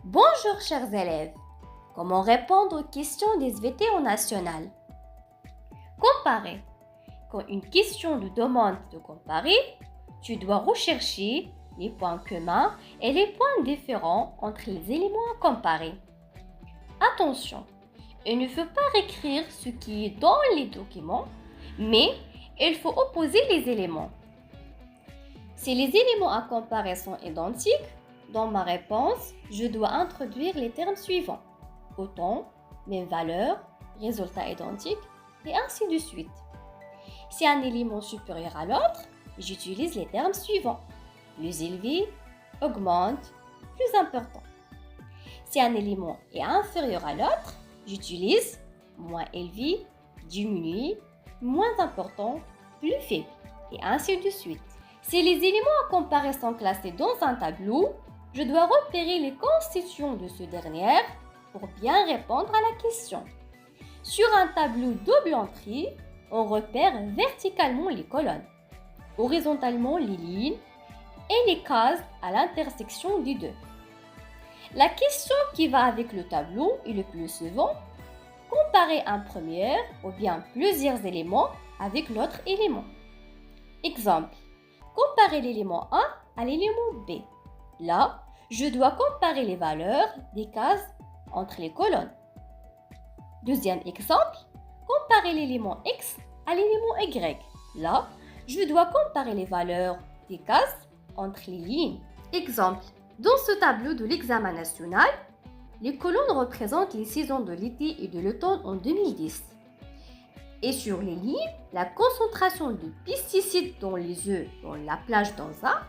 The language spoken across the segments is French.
Bonjour chers élèves, comment répondre aux questions des SVT en national? Comparer. Quand une question te demande de comparer, tu dois rechercher les points communs et les points différents entre les éléments à comparer. Attention, il ne faut pas écrire ce qui est dans les documents, mais il faut opposer les éléments. Si les éléments à comparer sont identiques, dans ma réponse, je dois introduire les termes suivants. Autant, même valeur, résultat identique, et ainsi de suite. Si un élément supérieur à l'autre, j'utilise les termes suivants. Plus élevé, augmente, plus important. Si un élément est inférieur à l'autre, j'utilise moins élevé, diminue, moins important, plus faible, et ainsi de suite. Si les éléments à comparer sont classés dans un tableau, je dois repérer les constituants de ce dernier pour bien répondre à la question. Sur un tableau double entrée, on repère verticalement les colonnes, horizontalement les lignes et les cases à l'intersection des deux. La question qui va avec le tableau est le plus souvent comparer un premier ou bien plusieurs éléments avec l'autre élément. Exemple, comparer l'élément A à l'élément B. Là, je dois comparer les valeurs des cases entre les colonnes. Deuxième exemple, comparer l'élément X à l'élément Y. Là, je dois comparer les valeurs des cases entre les lignes. Exemple, dans ce tableau de l'examen national, les colonnes représentent les saisons de l'été et de l'automne en 2010. Et sur les lignes, la concentration de pesticides dans les œufs dans la plage d'Anza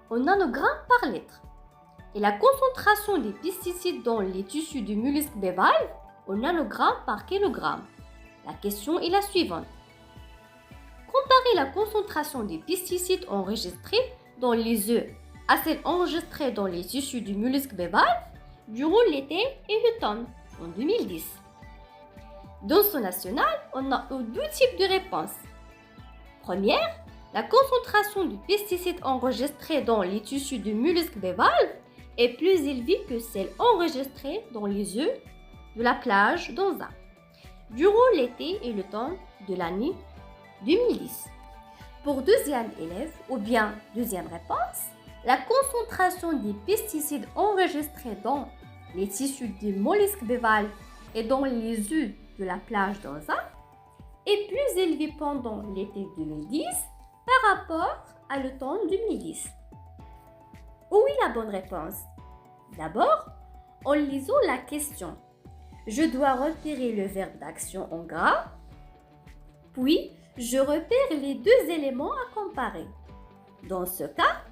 en nanogrammes par litre. Et la concentration des pesticides dans les tissus de mollusques bivalves en nanogrammes par kilogramme. La question est la suivante. Comparer la concentration des pesticides enregistrés dans les œufs à celle enregistrée dans les tissus du mollusque bivalve durant l'été et l'automne en 2010. Dans ce national, on a eu deux types de réponses. Première, la concentration de pesticides enregistrés dans les tissus de mollusques bivalves est plus élevée que celle enregistrée dans les œufs de la plage d'Anza durant l'été et l'automne de l'année 2010. Pour deuxième élève ou bien deuxième réponse, la concentration des pesticides enregistrés dans les tissus des mollusques bivalves et dans les œufs de la plage d'Anza est plus élevée pendant l'été 2010 par rapport à l'automne 2010. Où est la bonne réponse? D'abord, en lisant la question, je dois repérer le verbe d'action en gras, puis je repère les deux éléments à comparer. Dans ce cas,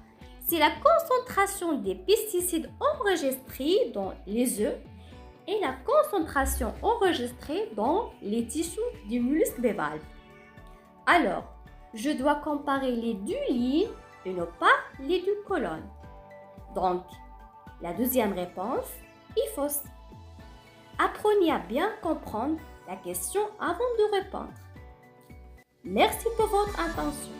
c'est la concentration des pesticides enregistrés dans les œufs et la concentration enregistrée dans les tissus du mollusque bivalve. Alors, je dois comparer les deux lignes et non pas les deux colonnes. Donc, la deuxième réponse est fausse. Apprenez à bien comprendre la question avant de répondre. Merci pour votre attention.